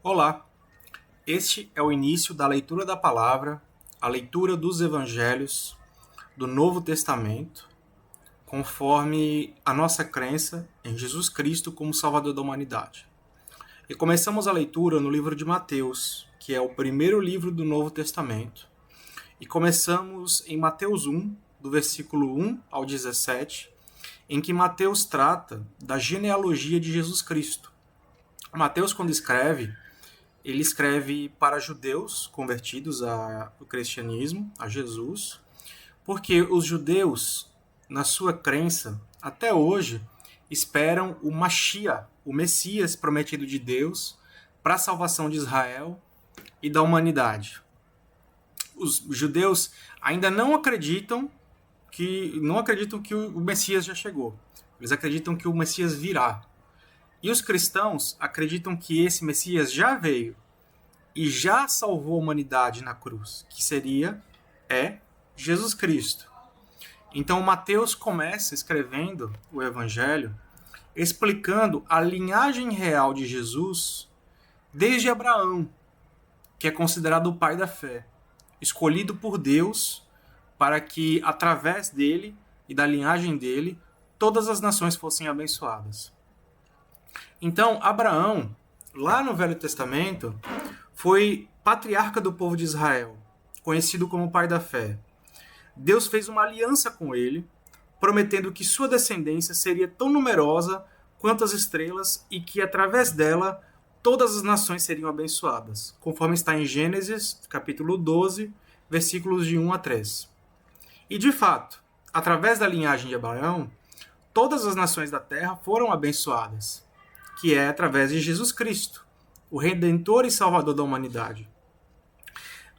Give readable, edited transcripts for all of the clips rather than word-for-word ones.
Olá, este é o início da leitura da palavra, a leitura dos evangelhos do Novo Testamento, conforme a nossa crença em Jesus Cristo como Salvador da humanidade. E começamos a leitura no livro de Mateus, que é o primeiro livro do Novo Testamento, e começamos em Mateus 1, do versículo 1 ao 17, em que Mateus trata da genealogia de Jesus Cristo. Mateus, quando escreve, ele escreve para judeus convertidos ao cristianismo, a Jesus, porque os judeus, na sua crença, até hoje, esperam o Mashiach, o Messias prometido de Deus, para a salvação de Israel e da humanidade. Os judeus ainda não acreditam que o Messias já chegou. Eles acreditam que o Messias virá. E os cristãos acreditam que esse Messias já veio e já salvou a humanidade na cruz, que é Jesus Cristo. Então Mateus começa escrevendo o Evangelho explicando a linhagem real de Jesus desde Abraão, que é considerado o pai da fé, escolhido por Deus para que, através dele e da linhagem dele, todas as nações fossem abençoadas. Então, Abraão, lá no Velho Testamento, foi patriarca do povo de Israel, conhecido como pai da fé. Deus fez uma aliança com ele, prometendo que sua descendência seria tão numerosa quanto as estrelas e que, através dela, todas as nações seriam abençoadas, conforme está em Gênesis, capítulo 12, versículos de 1 a 3. E, de fato, através da linhagem de Abraão, todas as nações da terra foram abençoadas, que é através de Jesus Cristo, o Redentor e Salvador da humanidade.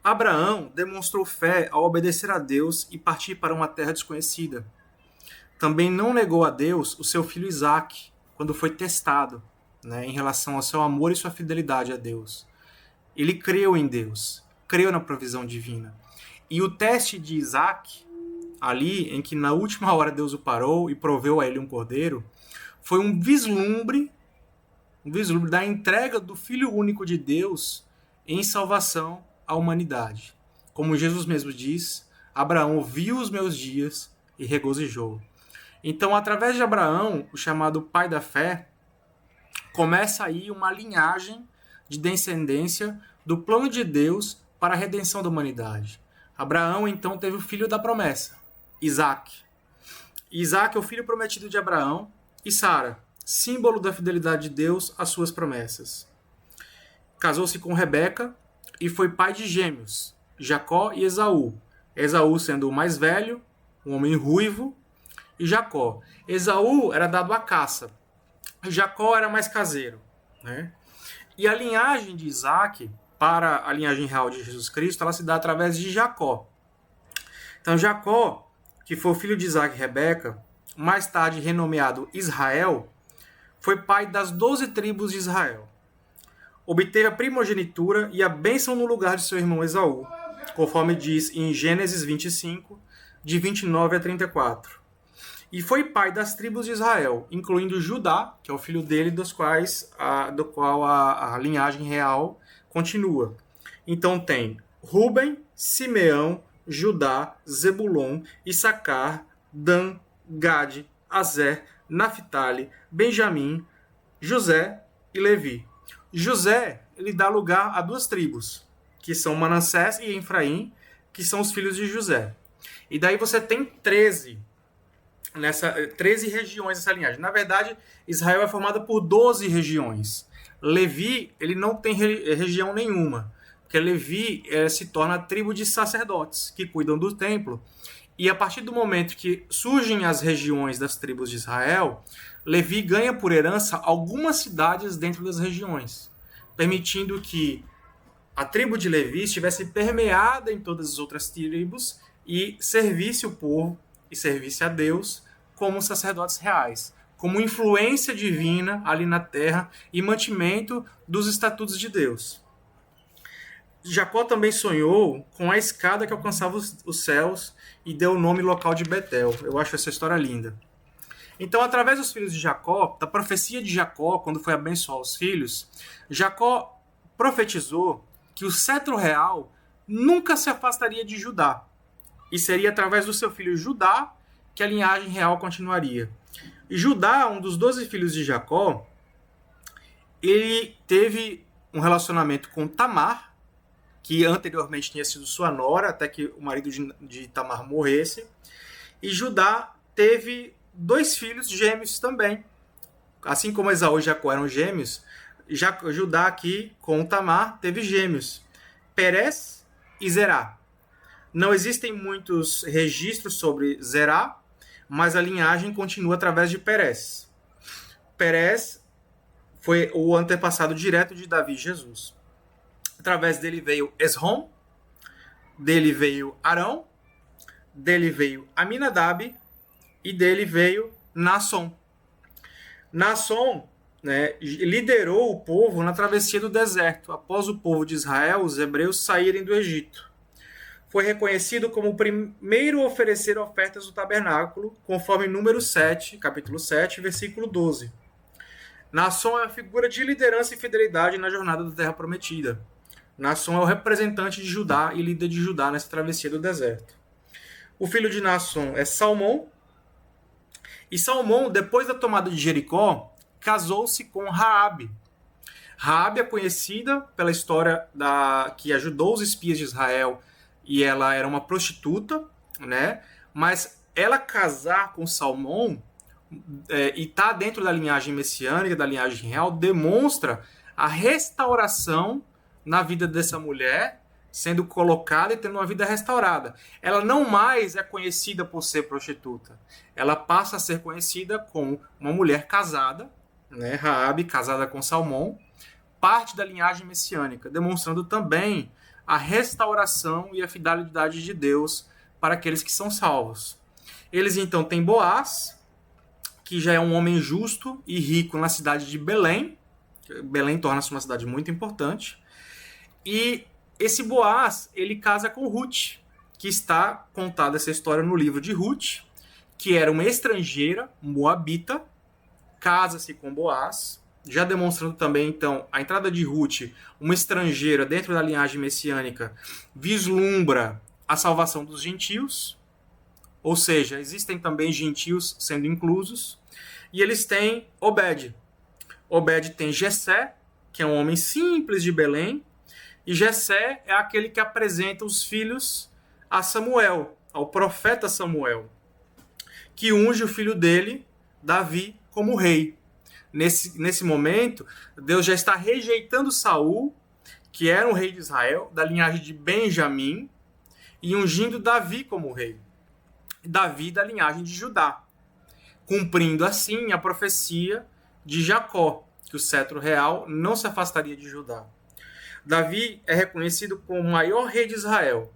Abraão demonstrou fé ao obedecer a Deus e partir para uma terra desconhecida. Também não negou a Deus o seu filho Isaque, quando foi testado, em relação ao seu amor e sua fidelidade a Deus. Ele creu em Deus, creu na provisão divina. E o teste de Isaque, ali em que na última hora Deus o parou e proveu a ele um cordeiro, foi um vislumbre da entrega do Filho único de Deus em salvação à humanidade. Como Jesus mesmo diz, Abraão viu os meus dias e regozijou. Então, através de Abraão, o chamado pai da fé, começa aí uma linhagem de descendência do plano de Deus para a redenção da humanidade. Abraão, então, teve o filho da promessa, Isaque. Isaque é o filho prometido de Abraão e Sara, símbolo da fidelidade de Deus às suas promessas. Casou-se com Rebeca e foi pai de gêmeos, Jacó e Esaú. Esaú sendo o mais velho, um homem ruivo, e Jacó. Esaú era dado à caça, Jacó era mais caseiro. E a linhagem de Isaque, para a linhagem real de Jesus Cristo, ela se dá através de Jacó. Então Jacó, que foi o filho de Isaque e Rebeca, mais tarde renomeado Israel, foi pai das 12 tribos de Israel. Obteve a primogenitura e a bênção no lugar de seu irmão Esaú, conforme diz em Gênesis 25, de 29 a 34. E foi pai das tribos de Israel, incluindo Judá, que é o filho dele, do qual a linhagem real continua. Então tem Ruben, Simeão, Judá, Zebulon, Issacar, Dan, Gade, Azer, Naphtali, Benjamim, José e Levi. José, ele dá lugar a duas tribos, que são Manassés e Efraim, que são os filhos de José. E daí você tem 13 regiões nessa linhagem. Na verdade, Israel é formada por 12 regiões. Levi, ele não tem região nenhuma, porque Levi se torna a tribo de sacerdotes, que cuidam do templo. E a partir do momento que surgem as regiões das tribos de Israel, Levi ganha por herança algumas cidades dentro das regiões, permitindo que a tribo de Levi estivesse permeada em todas as outras tribos e servisse o povo e servisse a Deus como sacerdotes reais, como influência divina ali na terra e mantimento dos estatutos de Deus. Jacó também sonhou com a escada que alcançava os céus e deu o nome local de Betel. Eu acho essa história linda. Então, através dos filhos de Jacó, da profecia de Jacó, quando foi abençoar os filhos, Jacó profetizou que o cetro real nunca se afastaria de Judá, e seria através do seu filho Judá que a linhagem real continuaria. E Judá, um dos 12 filhos de Jacó, ele teve um relacionamento com Tamar, que anteriormente tinha sido sua nora, até que o marido de Tamar morresse. E Judá teve 2 filhos gêmeos também. Assim como Esaú e Jacó eram gêmeos, Judá aqui com Tamar teve gêmeos, Perez e Zerá. Não existem muitos registros sobre Zerá, mas a linhagem continua através de Perez. Perez foi o antepassado direto de Davi e Jesus. Através dele veio Esrom, dele veio Arão, dele veio Aminadab e dele veio Naasson. Naasson, né, liderou o povo na travessia do deserto, após o povo de Israel, os hebreus, saírem do Egito. Foi reconhecido como o primeiro a oferecer ofertas do tabernáculo, conforme número 7, capítulo 7, versículo 12. Naasson é a figura de liderança e fidelidade na jornada da Terra Prometida. Naasson é o representante de Judá e líder de Judá nessa travessia do deserto. O filho de Naasson é Salmão. E Salmão, depois da tomada de Jericó, casou-se com Raabe. Raabe é conhecida pela história que ajudou os espias de Israel, e ela era uma prostituta, né? Mas ela casar com Salmão e estar dentro da linhagem messiânica, da linhagem real, demonstra a restauração na vida dessa mulher, sendo colocada e tendo uma vida restaurada. Ela não mais é conhecida por ser prostituta. Ela passa a ser conhecida como uma mulher casada, né? Raabe, casada com Salmão, parte da linhagem messiânica, demonstrando também a restauração e a fidelidade de Deus para aqueles que são salvos. Eles então têm Boaz, que já é um homem justo e rico na cidade de Belém. Belém torna-se uma cidade muito importante. E esse Boaz, ele casa com Ruth, que está contada essa história no livro de Ruth, que era uma estrangeira, moabita, casa-se com Boaz, já demonstrando também, então, a entrada de Ruth, uma estrangeira dentro da linhagem messiânica, vislumbra a salvação dos gentios, ou seja, existem também gentios sendo inclusos, e eles têm Obed. Obed tem Jessé, que é um homem simples de Belém, e Jessé é aquele que apresenta os filhos a Samuel, ao profeta Samuel, que unge o filho dele, Davi, como rei. Nesse momento, Deus já está rejeitando Saul, que era um rei de Israel, da linhagem de Benjamim, e ungindo Davi como rei. Davi da linhagem de Judá, cumprindo assim a profecia de Jacó, que o cetro real não se afastaria de Judá. Davi é reconhecido como o maior rei de Israel.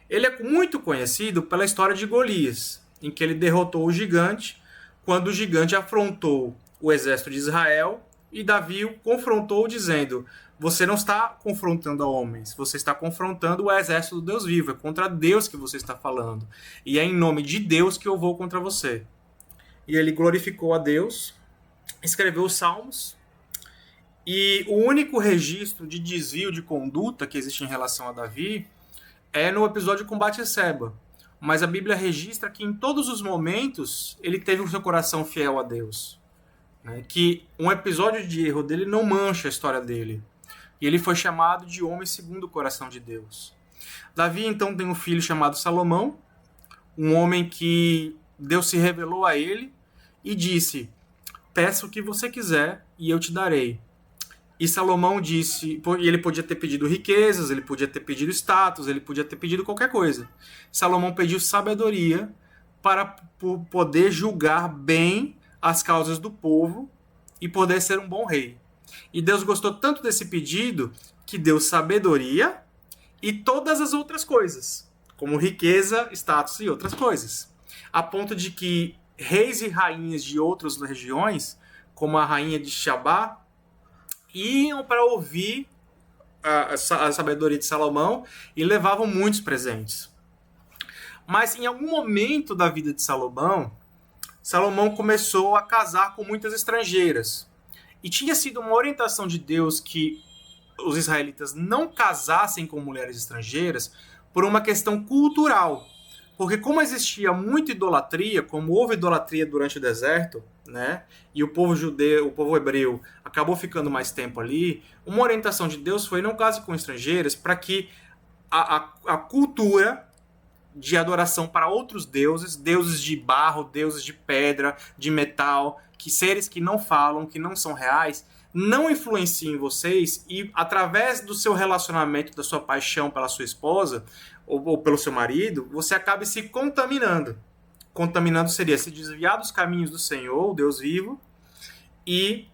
Ele é muito conhecido pela história de Golias, em que ele derrotou o gigante, quando o gigante afrontou o exército de Israel, e Davi o confrontou dizendo: você não está confrontando a homens, você está confrontando o exército do Deus vivo, é contra Deus que você está falando, e é em nome de Deus que eu vou contra você. E ele glorificou a Deus, escreveu os Salmos, e o único registro de desvio de conduta que existe em relação a Davi é no episódio com Batseba. Mas a Bíblia registra que em todos os momentos ele teve o seu coração fiel a Deus. Né? Que um episódio de erro dele não mancha a história dele. E ele foi chamado de homem segundo o coração de Deus. Davi então tem um filho chamado Salomão, um homem que Deus se revelou a ele e disse: peça o que você quiser e eu te darei. E Salomão disse, e ele podia ter pedido riquezas, ele podia ter pedido status, ele podia ter pedido qualquer coisa. Salomão pediu sabedoria para poder julgar bem as causas do povo e poder ser um bom rei. E Deus gostou tanto desse pedido que deu sabedoria e todas as outras coisas, como riqueza, status e outras coisas. A ponto de que reis e rainhas de outras regiões, como a rainha de Shabá, iam para ouvir a sabedoria de Salomão e levavam muitos presentes. Mas em algum momento da vida de Salomão, Salomão começou a casar com muitas estrangeiras. E tinha sido uma orientação de Deus que os israelitas não casassem com mulheres estrangeiras por uma questão cultural. Porque como existia muita idolatria, como houve idolatria durante o deserto, né, e o povo judeu, o povo hebreu, acabou ficando mais tempo ali, uma orientação de Deus foi não case com estrangeiras para que a cultura de adoração para outros deuses, deuses de barro, deuses de pedra, de metal, que seres que não falam, que não são reais, não influenciem vocês e através do seu relacionamento, da sua paixão pela sua esposa ou pelo seu marido, você acabe se contaminando. Contaminando seria se desviar dos caminhos do Senhor, o Deus vivo, e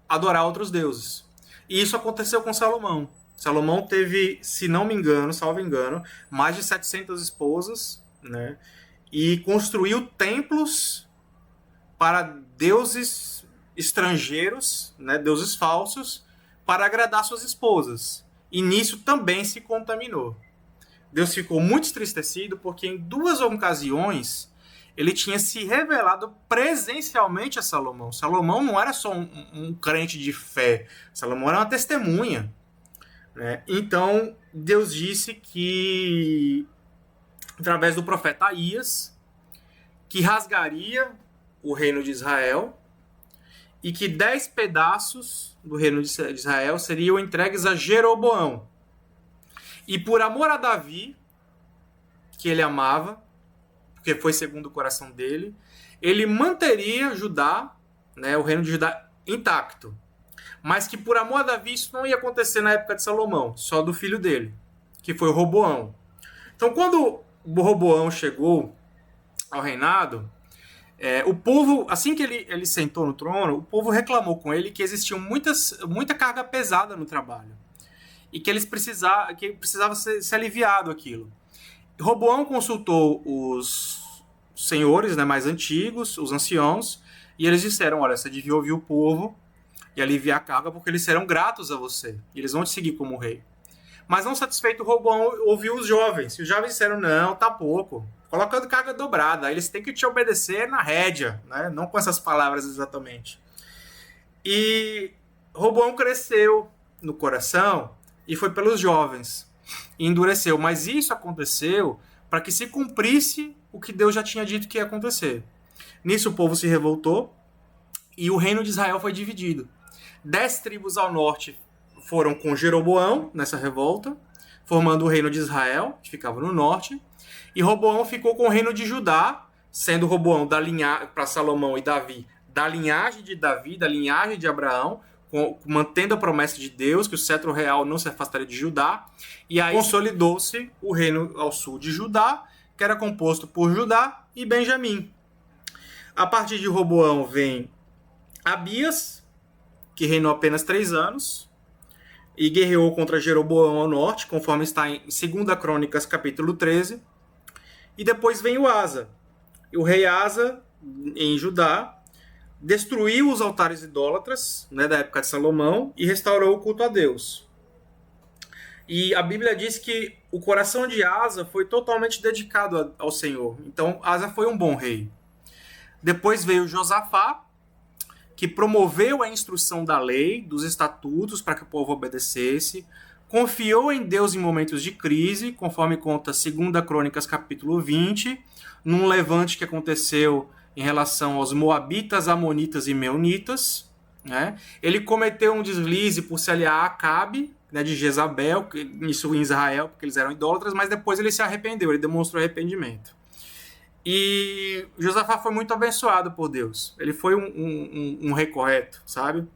adorar outros deuses. E isso aconteceu com Salomão. Salomão teve, se não me engano, salvo engano, mais de 700 esposas, né? E construiu templos para deuses estrangeiros, né? Deuses falsos, para agradar suas esposas. E nisso também se contaminou. Deus ficou muito entristecido porque em 2 ocasiões ele tinha se revelado presencialmente a Salomão. Salomão não era só um crente de fé, Salomão era uma testemunha. Né? Então, Deus disse que, através do profeta Aías, que rasgaria o reino de Israel e que 10 pedaços do reino de Israel seriam entregues a Jeroboão. E por amor a Davi, que ele amava, porque foi segundo o coração dele, ele manteria Judá, né, o reino de Judá intacto. Mas que por amor a Davi isso não ia acontecer na época de Salomão, só do filho dele, que foi o Roboão. Então quando o Roboão chegou ao reinado, o povo, assim que ele sentou no trono, o povo reclamou com ele que existia muita carga pesada no trabalho. E que precisava ser aliviado aquilo. Roboão consultou os senhores, né, mais antigos, os anciãos, e eles disseram, olha, você devia ouvir o povo e aliviar a carga, porque eles serão gratos a você. E eles vão te seguir como rei. Mas não satisfeito, Roboão ouviu os jovens. E os jovens disseram, não, tá pouco. Colocando carga dobrada. Eles têm que te obedecer na rédea, né? Não com essas palavras exatamente. E Roboão cresceu no coração e foi pelos jovens. E endureceu. Mas isso aconteceu para que se cumprisse o que Deus já tinha dito que ia acontecer. Nisso o povo se revoltou e o reino de Israel foi dividido. 10 tribos ao norte foram com Jeroboão nessa revolta, formando o reino de Israel, que ficava no norte, e Roboão ficou com o reino de Judá, sendo Roboão para Salomão e Davi, da linhagem de Davi, da linhagem de Abraão, mantendo a promessa de Deus, que o cetro real não se afastaria de Judá, e aí consolidou-se o reino ao sul de Judá, que era composto por Judá e Benjamim. A partir de Roboão vem Abias, que reinou apenas 3 anos, e guerreou contra Jeroboão ao norte, conforme está em 2 Crônicas, capítulo 13. E depois vem o Asa. O rei Asa, em Judá, destruiu os altares idólatras, né, da época de Salomão, e restaurou o culto a Deus. E a Bíblia diz que o coração de Asa foi totalmente dedicado ao Senhor. Então, Asa foi um bom rei. Depois veio Josafá, que promoveu a instrução da lei, dos estatutos, para que o povo obedecesse, confiou em Deus em momentos de crise, conforme conta 2 Crônicas, capítulo 20, num levante que aconteceu em relação aos moabitas, amonitas e meunitas. Né? Ele cometeu um deslize por se aliar a Acabe, né, de Jezabel, isso em Israel, porque eles eram idólatras, mas depois ele se arrependeu, ele demonstrou arrependimento. E Josafá foi muito abençoado por Deus. Ele foi um rei correto, sabe?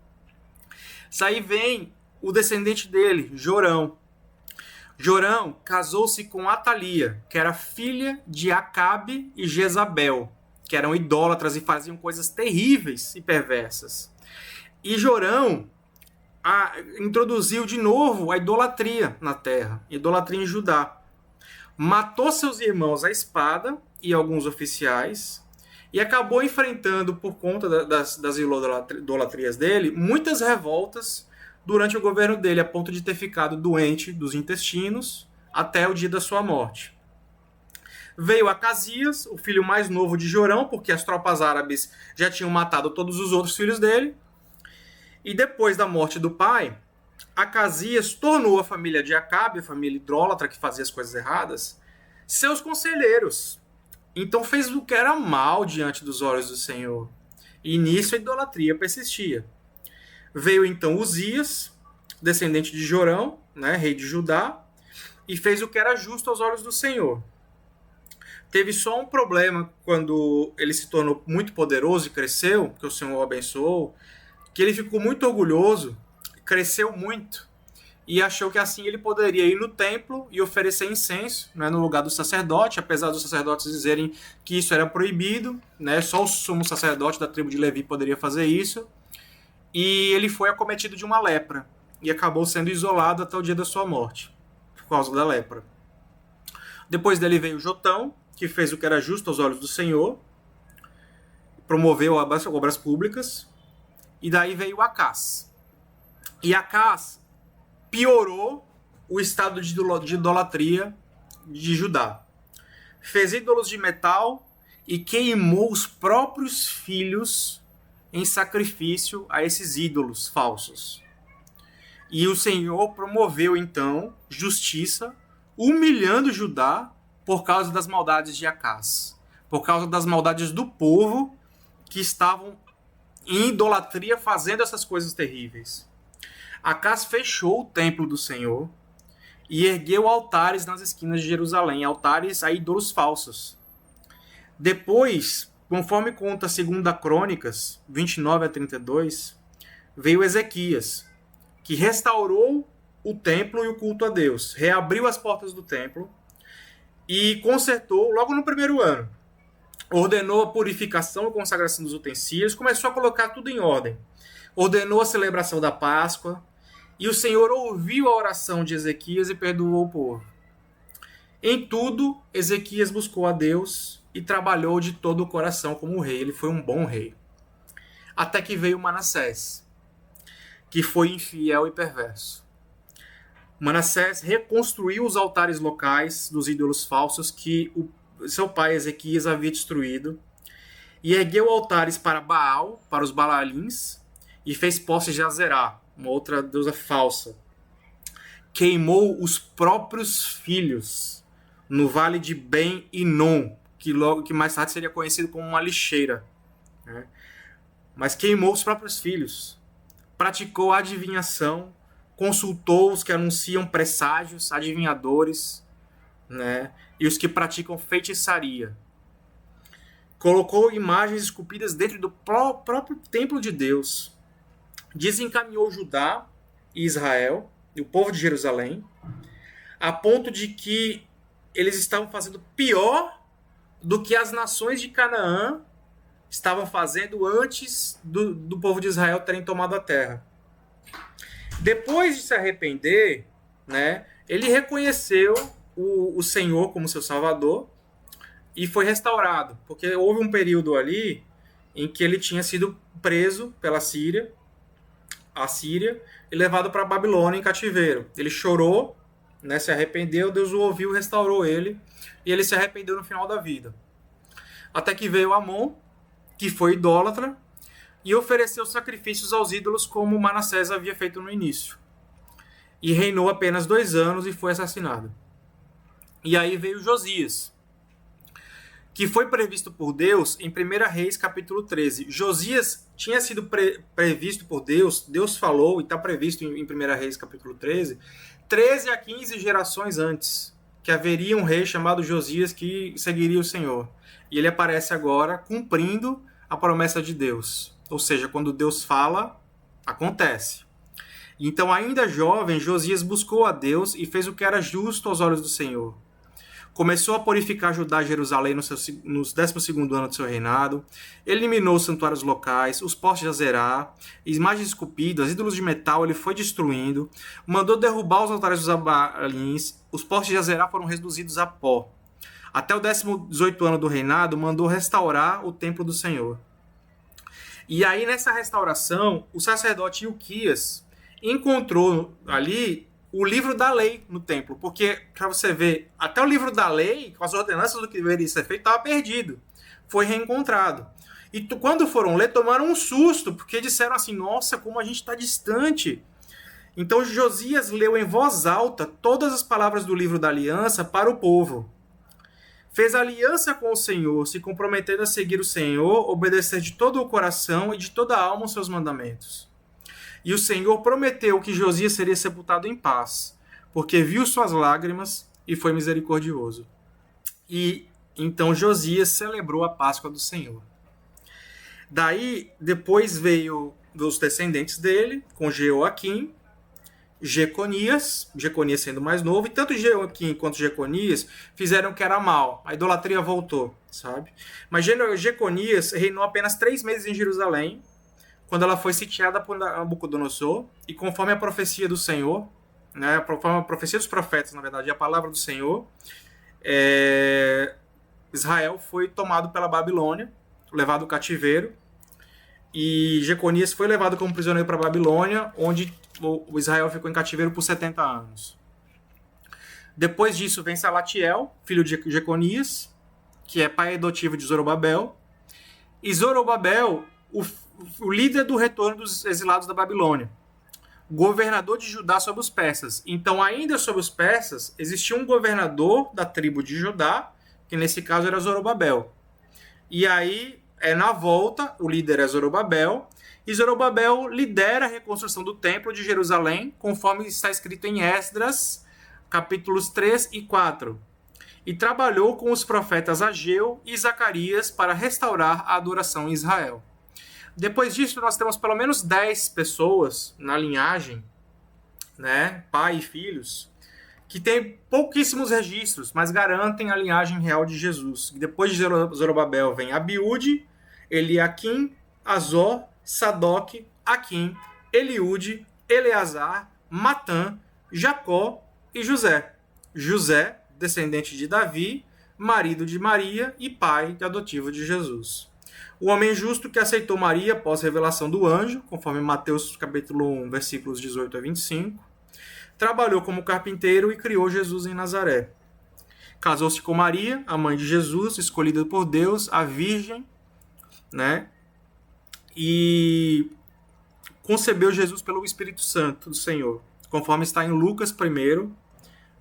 Aí vem o descendente dele, Jorão. Jorão casou-se com Atalia, que era filha de Acabe e Jezabel, que eram idólatras e faziam coisas terríveis e perversas. E Jorão introduziu de novo a idolatria na terra, idolatria em Judá. Matou seus irmãos à espada e alguns oficiais, e acabou enfrentando, por conta das idolatrias dele, muitas revoltas durante o governo dele, a ponto de ter ficado doente dos intestinos até o dia da sua morte. Veio Acasias, o filho mais novo de Jorão, porque as tropas árabes já tinham matado todos os outros filhos dele, e depois da morte do pai, Acasias tornou a família de Acabe, a família idólatra que fazia as coisas erradas, seus conselheiros. Então fez o que era mal diante dos olhos do Senhor. E nisso a idolatria persistia. Veio então Uzias, descendente de Jorão, né, rei de Judá, e fez o que era justo aos olhos do Senhor. Teve só um problema quando ele se tornou muito poderoso e cresceu, que o Senhor o abençoou, que ele ficou muito orgulhoso, cresceu muito, e achou que assim ele poderia ir no templo e oferecer incenso, né, no lugar do sacerdote, apesar dos sacerdotes dizerem que isso era proibido, né, só o sumo sacerdote da tribo de Levi poderia fazer isso, e ele foi acometido de uma lepra, e acabou sendo isolado até o dia da sua morte, por causa da lepra. Depois dele veio Jotão, que fez o que era justo aos olhos do Senhor, promoveu obras públicas, e daí veio Acás. E Acás piorou o estado de idolatria de Judá. Fez ídolos de metal e queimou os próprios filhos em sacrifício a esses ídolos falsos. E o Senhor promoveu, então, justiça, humilhando Judá por causa das maldades de Acás, por causa das maldades do povo que estavam em idolatria fazendo essas coisas terríveis. Acás fechou o templo do Senhor e ergueu altares nas esquinas de Jerusalém, altares a ídolos falsos. Depois, conforme conta 2 Crônicas, 29 a 32, veio Ezequias, que restaurou o templo e o culto a Deus, reabriu as portas do templo e consertou logo no primeiro ano. Ordenou a purificação e consagração dos utensílios, começou a colocar tudo em ordem. Ordenou a celebração da Páscoa, e o Senhor ouviu a oração de Ezequias e perdoou o povo. Em tudo, Ezequias buscou a Deus e trabalhou de todo o coração como rei. Ele foi um bom rei. Até que veio Manassés, que foi infiel e perverso. Manassés reconstruiu os altares locais dos ídolos falsos que o seu pai Ezequias havia destruído, e ergueu altares para Baal, para os Baalins, e fez postes de Azerá, uma outra deusa falsa. Queimou os próprios filhos no vale de Ben-Hinom, que mais tarde seria conhecido como uma lixeira, né? Mas queimou os próprios filhos. Praticou adivinhação, consultou os que anunciam presságios, adivinhadores, né? E os que praticam feitiçaria. Colocou imagens esculpidas dentro do próprio templo de Deus. Desencaminhou Judá e Israel, e o povo de Jerusalém, a ponto de que eles estavam fazendo pior do que as nações de Canaã estavam fazendo antes do povo de Israel terem tomado a terra. Depois de se arrepender, né, ele reconheceu o Senhor como seu Salvador e foi restaurado, porque houve um período ali em que ele tinha sido preso pela Síria, e levado para a Babilônia em cativeiro. Ele chorou, né, se arrependeu, Deus o ouviu, restaurou ele, e ele se arrependeu no final da vida. Até que veio Amon, que foi idólatra, e ofereceu sacrifícios aos ídolos como Manassés havia feito no início. E reinou apenas 2 anos e foi assassinado. E aí veio Josias, que foi previsto por Deus em 1 Reis capítulo 13. Josias tinha sido previsto por Deus, Deus falou, e está previsto em 1 Reis capítulo 13 a 15 gerações antes, que haveria um rei chamado Josias que seguiria o Senhor. E ele aparece agora cumprindo a promessa de Deus. Ou seja, quando Deus fala, acontece. Então, ainda jovem, Josias buscou a Deus e fez o que era justo aos olhos do Senhor. Começou a purificar Judá e Jerusalém no 12º ano do seu reinado, eliminou os santuários locais, os postes de Azerá, imagens esculpidas, ídolos de metal, ele foi destruindo, mandou derrubar os altares dos Baalins, os postes de Azerá foram reduzidos a pó. Até o 18º ano do reinado, mandou restaurar o templo do Senhor. E aí, nessa restauração, o sacerdote Ilquias encontrou ali o livro da lei no templo, porque, para você ver, até o livro da lei, com as ordenanças do que deveria ser feito, estava perdido. Foi reencontrado. E quando foram ler, tomaram um susto, porque disseram assim, nossa, como a gente está distante. Então Josias leu em voz alta todas as palavras do livro da aliança para o povo. Fez aliança com o Senhor, se comprometendo a seguir o Senhor, obedecer de todo o coração e de toda a alma os seus mandamentos. E o Senhor prometeu que Josias seria sepultado em paz, porque viu suas lágrimas e foi misericordioso. E então Josias celebrou a Páscoa do Senhor. Daí, depois veio os descendentes dele, com Jeoaquim, Jeconias sendo mais novo, e tanto Jeoaquim quanto Jeconias fizeram o que era mal. A idolatria voltou, sabe? Mas Jeconias reinou apenas 3 meses em Jerusalém, quando ela foi sitiada por Nabucodonosor, e conforme a profecia do Senhor, né, conforme a profecia dos profetas, na verdade, a palavra do Senhor, Israel foi tomado pela Babilônia, levado ao cativeiro, e Jeconias foi levado como prisioneiro para a Babilônia, onde o Israel ficou em cativeiro por 70 anos. Depois disso vem Salatiel, filho de Jeconias, que é pai adotivo de Zorobabel. E Zorobabel, o líder do retorno dos exilados da Babilônia, governador de Judá sobre os persas. Então, ainda sobre os persas, existia um governador da tribo de Judá, que nesse caso era Zorobabel. E aí, na volta, o líder é Zorobabel, e Zorobabel lidera a reconstrução do templo de Jerusalém, conforme está escrito em Esdras, capítulos 3 e 4. E trabalhou com os profetas Ageu e Zacarias para restaurar a adoração em Israel. Depois disso, nós temos pelo menos 10 pessoas na linhagem, né, pai e filhos, que têm pouquíssimos registros, mas garantem a linhagem real de Jesus. Depois de Zorobabel vem Abiúde, Eliaquim, Azor, Sadoc, Aquim, Eliúde, Eleazar, Matã, Jacó e José. José, descendente de Davi, marido de Maria e pai adotivo de Jesus. O homem justo que aceitou Maria após a revelação do anjo, conforme Mateus capítulo 1, versículos 18 a 25, trabalhou como carpinteiro e criou Jesus em Nazaré. Casou-se com Maria, a mãe de Jesus, escolhida por Deus, a virgem, né? E concebeu Jesus pelo Espírito Santo do Senhor, conforme está em Lucas 1,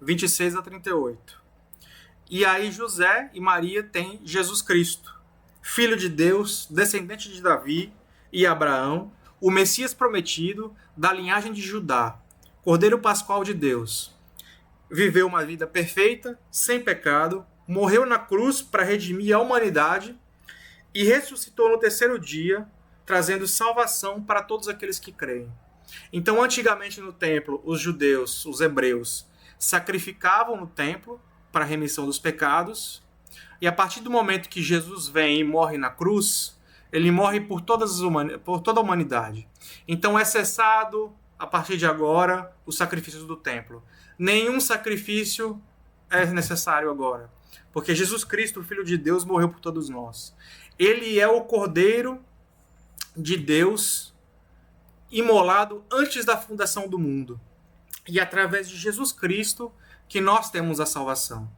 26 a 38. E aí José e Maria têm Jesus Cristo, filho de Deus, descendente de Davi e Abraão, o Messias prometido da linhagem de Judá, Cordeiro Pascual de Deus. Viveu uma vida perfeita, sem pecado, morreu na cruz para redimir a humanidade e ressuscitou no 3º dia, trazendo salvação para todos aqueles que creem. Então, antigamente no templo, os judeus, os hebreus, sacrificavam no templo para a remissão dos pecados, e a partir do momento que Jesus vem e morre na cruz, ele morre por toda a humanidade. Então é cessado, a partir de agora, os sacrifícios do templo. Nenhum sacrifício é necessário agora, porque Jesus Cristo, o Filho de Deus, morreu por todos nós. Ele é o Cordeiro de Deus imolado antes da fundação do mundo. E através de Jesus Cristo que nós temos a salvação.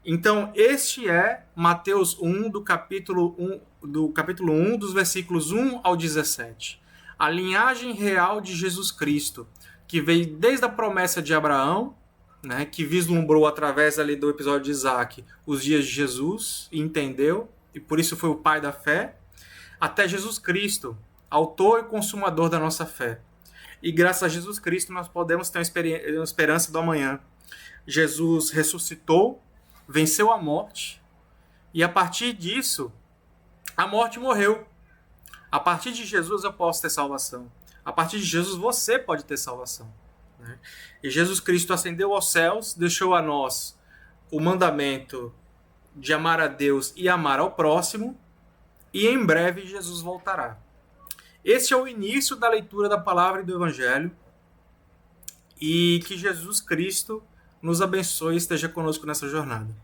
Então, este é Mateus 1, do capítulo 1, dos versículos 1 ao 17. A linhagem real de Jesus Cristo, que veio desde a promessa de Abraão, né, que vislumbrou através ali do episódio de Isaac os dias de Jesus, e entendeu, e por isso foi o pai da fé, até Jesus Cristo, autor e consumador da nossa fé. E graças a Jesus Cristo nós podemos ter uma esperança do amanhã. Jesus ressuscitou, venceu a morte, e a partir disso, a morte morreu. A partir de Jesus eu posso ter salvação. A partir de Jesus você pode ter salvação, né? E Jesus Cristo ascendeu aos céus, deixou a nós o mandamento de amar a Deus e amar ao próximo, e em breve Jesus voltará. Este é o início da leitura da palavra e do Evangelho, e que Jesus Cristo nos abençoe e esteja conosco nessa jornada.